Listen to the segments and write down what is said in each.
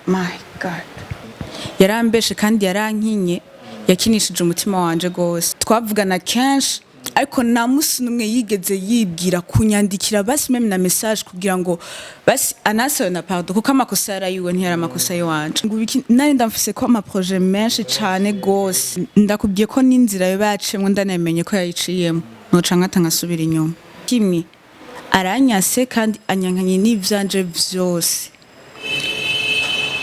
my god yarambeshe kandi yarankinye yakinishije umutima wanje gose twavugana kenshi ariko nta musi numwe yigeze yibwira kunyandikira basi meme na message kugira ngo basi anasabe na pardon kuko amakosa yarayiwe ntiyari amakosa y'iwanje nari ndamfise ko ama projet menshi cane gose ndakubwiye ko n'inzira yo bacemwe ndanamenye ko yayiciyemo noca nkata nkasubira inyuma kimwe aranyase kandi anyankanye n'ivyanje vyose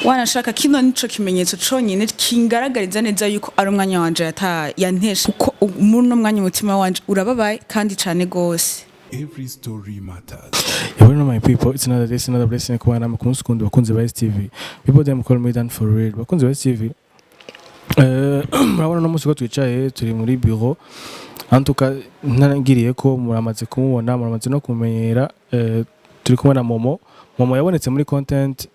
wanashaka kino nico kimenyetso conyine kingaragariza neza yuko ari umwanya wanje yantesha kuko muri no mwanya umutima wanje urababaye kandi cane gose. Every story matters. You know my people, it's another day, it's another blessing kuba na mukunzi kundi bakunzi ba STV. People them call me Dan for real. Bakunzi ba STV. Murabona no musi ko twicaye turi muri bureau. Antuka narangiriye ko muramaze kumubona, muramaze no kumenyera turi kumwe na Momo. Momo yabonetse muri content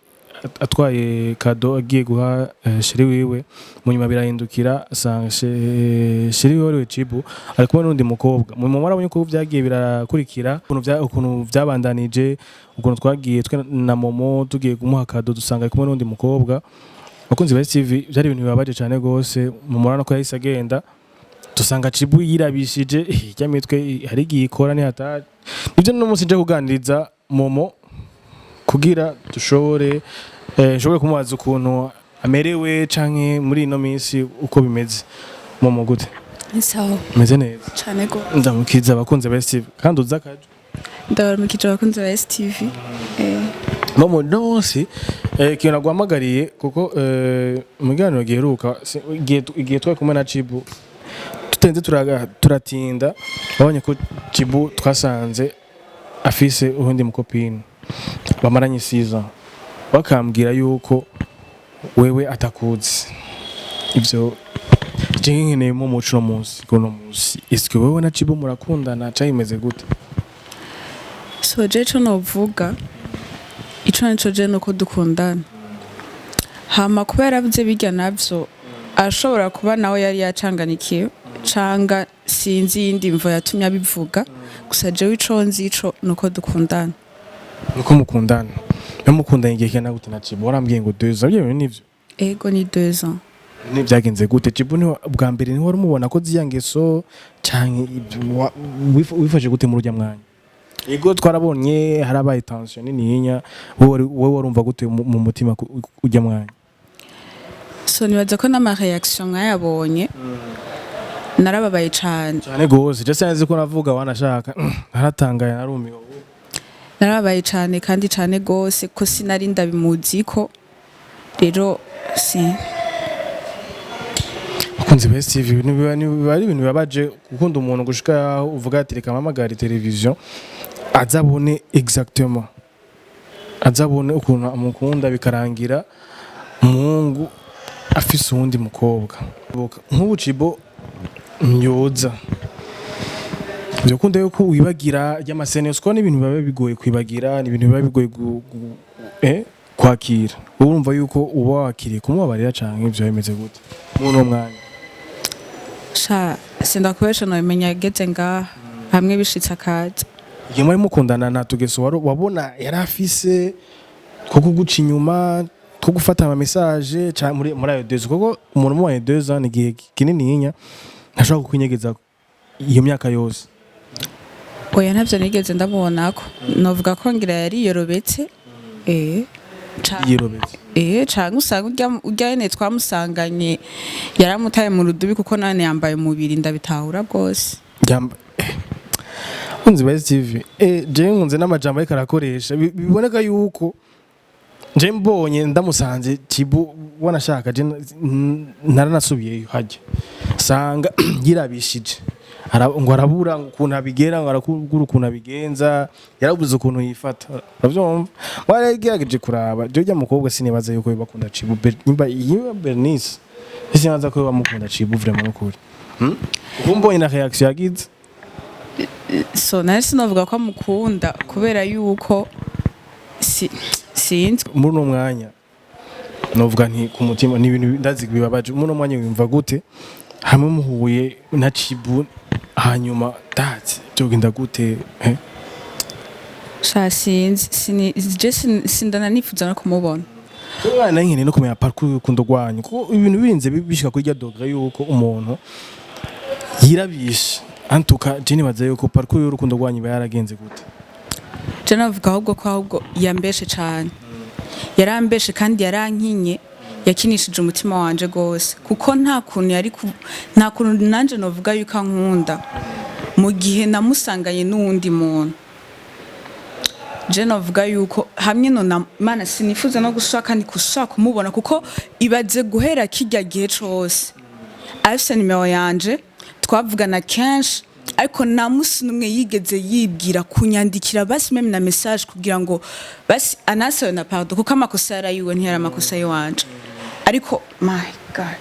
atwaye kado agiye guha sheri wiwe munyuma birahindukira asanga sheri wiwe Cibu ari kumwe n'undi mukobwa mu marabonye ko byagiye birakurikira ukuntu byabandanije ukuntu twagiye twe na Momo tugiye kumuha kado dusanga ari kumwe n'undi mukobwa bakunzi ba TV byari ibintu bibabaje cyane gose mu murana ko yahise agenda dusanga Cibu yirabishije yamitwe hari gikora ni hatari nibyo no munsi nje kuganiriza Momo kugira dushobore kumubaza ukuntu amerewe canke muri ino minsi uko bimeze Momo gute sawa meze neza cyane go ndamukiza abakunze ba STV kandi uzakaje ndabaramukije abakunze ba STV Momo nonse kintu nagwamagariye kuko muganiro giheruka igihe twa kumwe na Cibu tutenze turatinda babonye ko Cibu twasanze afise ubundi mukopine bamaranye season bakambwira yuko wewe atakuzi ivyo nkeneye mu muco munsi kono munsi iske wewe na Cibu murakundana cyayimeze gute so jecho novuga ico nico je no ko dukundana hama kubera bye bijya navyo ashobora kuba nawe yari yacanganikiye canga sinzi yindi mvo yatumye abivuga gusa je wico nzico nuko dukundana nuko mukundana namukundanye igihe kana gute na Cibu warambwiye ngo 2 ans byo nivyo ego ni 2 ans nivyagenze gute Cibu ni bwa mbere ni wari mubona ko ziyangeso canke wifashe gute mu rujya mwanya ego twarabonye harabaye tension nininya wowe warumva gute mu mutima ujya mwanya so nibaza ko nama reaction nkayabonye narababaye cyane gose je sanze ko navuga wanashaka naratangaye narumiwe narabaye cyane kandi cyane gose ko sinari ndabimuzi ko rero si bakunze ba STV bari ibintu bibabaje gukunda umuntu gushika uvuga ati reka mamagara television azabone exactement azabone ukuntu amukunda bikarangira Mungu afise uwundi mukobwa nk'ubu Cibu nyoza byo yuko wibagira y'amasene usko ni ibintu biba bigoye kwibagira ni ibintu biba bigoye kwakira urumva yuko uba wakiriye kumubabarira canke ivyo bimeze gute muno mwanya sha sindakubesha no imenya gete nga hamwe bishitsa kaza igihe muri mukundana na tugeso wabona yari afise ko kuguca inyuma ko gufata ama message muri ayo 2 ans kuko umuntu mu 2 ans ni gihe kinini yinya ntashobora kukwinyegeza iyo myaka yose oya ntavyo nigeze ndabona ko novuga ko ngira yari yorobetse yirobetse canke usanga urya ene twamusanganye yaramutaye mu rudubi kuko nane yambaye umubiri ndabitahura bwose unzi ba STV je nkunze n'amajambo ariko arakoresha biboneka yuko je mbonye ndamusanze Cibu wanashaka je naranasubiyeyo haje sanga yirabishije ngo arabura ukuntu abigera ngo arakugura ukuntu abigenza yarabuze ukuntu yifata uravyumva waragerageje kuraba je ujya mukobwa sinibaza yuko bakunda Cibu nimba Bernice sinibaza ko bamukunda Cibu vraiment ukuri umbonye na reaction yagize so nari sinovuga ko amukunda kubera yuko sinzi muri no mwanya novuga nti ku mutima ni ibintu ndazi bibabaje muri no mwanya wimva gute hamwe muhuye na Cibu hanyuma dati byogenda gute sha sinzi sindana nifuza no kumubona umwana nyine no kumenya parcours y'urukundo rwanyu kuko ibintu birinze bishika kuri rya dogre yuko umuntu yirabisha antuka je nibaza yuko parcours y'urukundo rwanyu yaragenze gute. Je navuga ahubwo yambeshe cyane yarambeshe kandi yarankinye yakinishije umutima wanje gose kuko nta kuntu nanje novuga yuko ankunda mu gihe namusanganye n'uwundi muntu. Je navuga yuko hamwe no Mana sinifuza no gushaka ni kushaka kumubona kuko ibaze guhera kijya gihe cose afise nimero yanje twavugana kenshi ariko nta musi numwe yigeze yibwira kunyandikira basi meme na message kugira ngo basi anasabe na pardon kuko amakosa yarayiwe ntiyari amakosa yiwanje ariko my god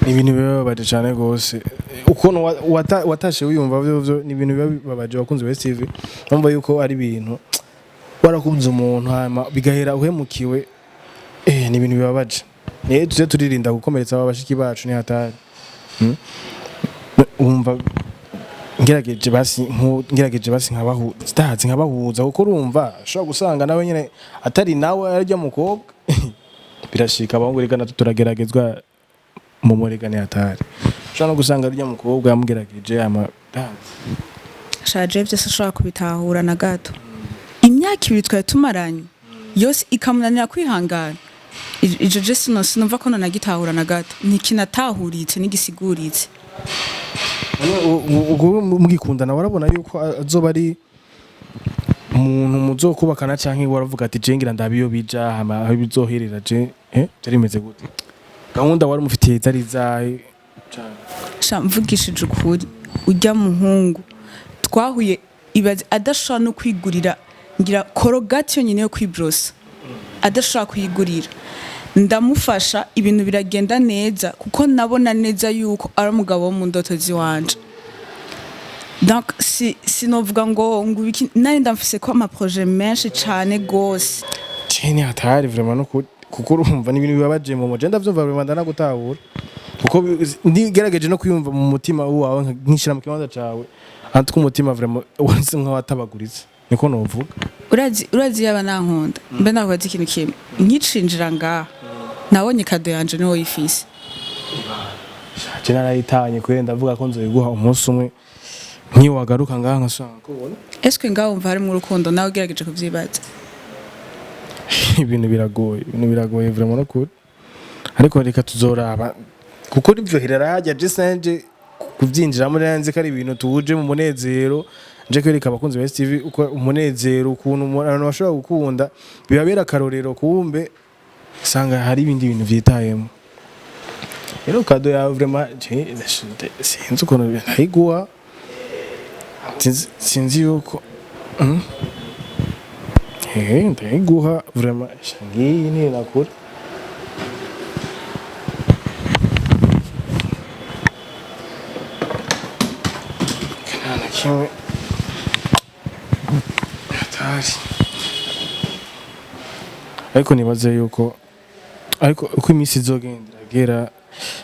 ibintu bibabaje cyane gose ukuntu watashe wiyumva byo ni ibintu bibabaje wakunze West TV numva yuko ari ibintu warakunze umuntu hama bigahera uhemukiwe ni ibintu bibabaje niye tuze turirinda gukomeretsa abashiki bacu ni hatari umva ngerageje basi nkabahuza kuko urumva shobora gusanga nawe nyene atari nawe arya mukobwa birashika abahungu rigana turageragezwa mu muregane hatari shobora no gusanga arya mukobwa yamugerageje shaje byose ashobora kubitahura na gato imyaka ibiri twari tumaranye yose ikamunanira kwihangana ijo je sinumva ko nagitahura na gato ntikinatahuritse n'igisiguritse. Mugikundana warabona yuko azoba ari umuntu muzokubakana canke waravuga ati je ngira ndabiyo bija hama aho bizoherera je byarimeze gute gahunda wari mufitiye zari zahe mvugishije ukuri ujya muhungu twahuye ibaze adashobora no kwigurira ngira korogation nyine yo kwibrosa adashobora kuyigurira ndamufasha ibintu biragenda neza kuko nabona neza yuko ari umugabo wo mu ndoto ziwanje. Donc sinovuga ngo ngubiki nari ndamfise ko ama projet menshi cyane gose cyane hatari vraiment no kuko urumva ni ibintu bibabaje mu mugenda ndavyumva vraiment ndanagutahura kuko ndigerageje no kwiyumva mu mutima wawe nkishira mu kibanza cawe antu ku mutima vraiment wanse nk'awatabaguritse niko novuga. Urazi yaba nankunda mbe nakwaza ikintu kimwe nkicinjira ngaha nabonye kado yanje niwo yifise je narayitanye kwere ndavuga ko nzoyiguha umunsi umwe nkiwagaruka ngaha nkasanga kubona eske ngaho umva hari mu rukundo nawe ugerageje kuvyibaza. ibintu biragoye vraiment no kuri ariko reka tuzoraba kuko nivyoherera hajya je sanje kuvyinjiramo nzi ko ari ibintu tuje mu munezero nje kwereka abakunzi ba TV uko umunezero ukuntu abantu bashobora gukunda bibabera karorero kumbe sanga hari ibindi bintu vyitayemo. Rero kado ya vraiment sinzi ukuntu nayiguha sinzi yuko ndayiguha vraiment ngiyi ni nakora kana kimwe hatari ariko nibaze yuko ariko uko iminsi izogendera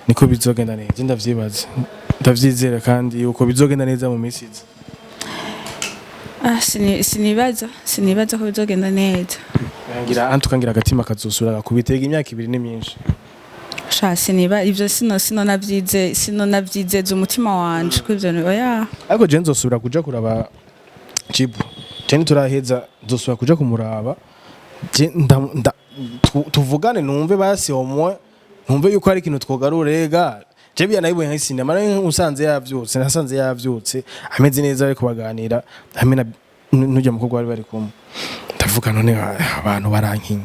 niko bizogenda neza ndavyibaza ndavyizera kandi yuko bizogenda neza mu minsi iza. sinibaza ko bizogenda neza ngira antukangira agatima kazosura kubitega imyaka ibiri ni myinshi siniba ivyo sino navyize umutima wanje ko ivyo oya ariko je nzosubira kuja kuraba Chibu je turaheza nzosubira kuja kumuraba je tuvugane numve basi omwe numve yuko ari ikintu twogarurega je bya nayiboye nka sinema nasanze yavyutse ameze neza ariko baganira hamwe nujya mukobwa bari kumwe ndavuga none abantu barankinye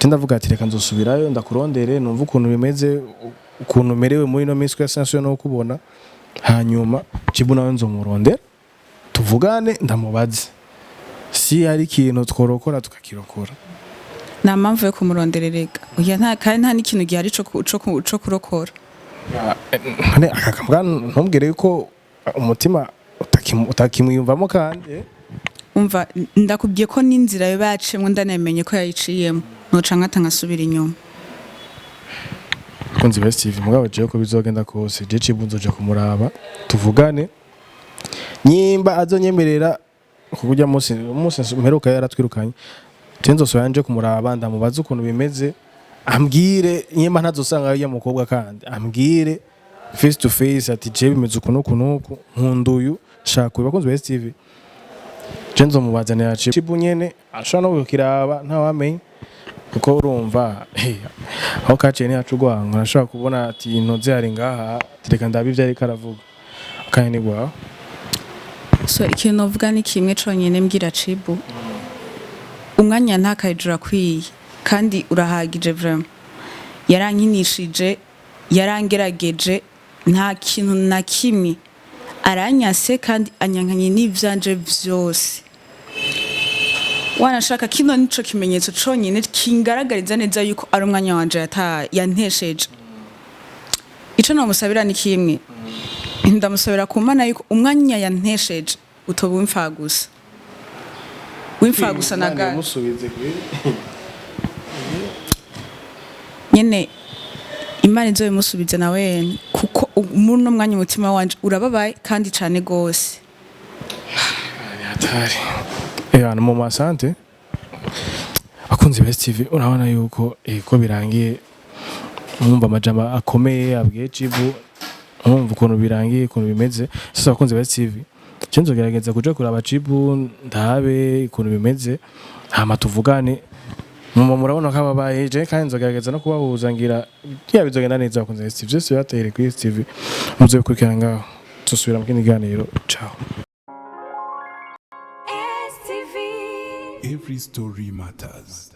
ndavuga ati reka nzosubirayo ndakurondere numva ukuntu bimeze ukuntu merewe muri no minsi ya sensation no kubona hanyuma Chibu nawe nzomurondera tuvugane ndamubaze si ari ikintu tworokora tukakirokora na mpamvu yo kumurondererega uya nta n'ikintu gihari co kurokora akakambwa ntumbwire yuko umutima utakimwiyumvamo kandi umva ndakubwiye ko n'inzira yo bacemwe ndanemenye ko yayiciyemo noca nkata nkasubira inyuma kunzi ba Steve mugabo je ko bizogenda kose je Chibu nzoja kumuraba tuvugane nyimba azonyemerera kujya munsi mperuka yaratwirukanye tenzo so yanje kumuraba ndamubaza ukuntu bimeze ambwire nyema ntazosanga ya mukobwa kandi ambwire face to face ati je bimeze ukuntu nkunduyu shaka bakunze ba TV Jenzo mubazanira chibu nyene ashana no kiraba nta wamenye kuko urumva aho kaciye ni hacugwango nashaka kubona ati intoze hari ngaha tireka ndabivye ari karavuga kandi ni gwa so ikintu novuga ni kimwe conyene mbwira Cibu umwanya ntakayijura kwiye kandi urahagije vraiment yarankinishije yarangerageje nta kintu na kimwe aranyase kandi anyankanye n'ivyanje vyose wanashaka kino nico kimenyetso conyene kingaragariza neza yuko ari umwanya wanje yantesheje ico namusabira ni kimwe ndamusabira kumana yuko umwanya yantesheje utoba wimfagusa naga nyene Imana izo bimusubize nawe kuko muri no mwanya umutima wanje urababaye kandi cane gose hatari hano mu masante akunze Best TV urabona yuko ko birangiye mwumva amajama akomeye abwiye Cibu mwumva ukuntu birangiye ukuntu bimeze sasa akunze Best TV cenzo gerageza kuja kuraba Cibu ndabe ukuntu bimeze hama tuvugane murabona ko ababaye je kandi nzogerageza no kubahuza ngira bizogenda neza akunze Best TV byose yatere kuri TV muze gukurikirana ngaho tusubira mu kindi ganiro ciao. Every story matters.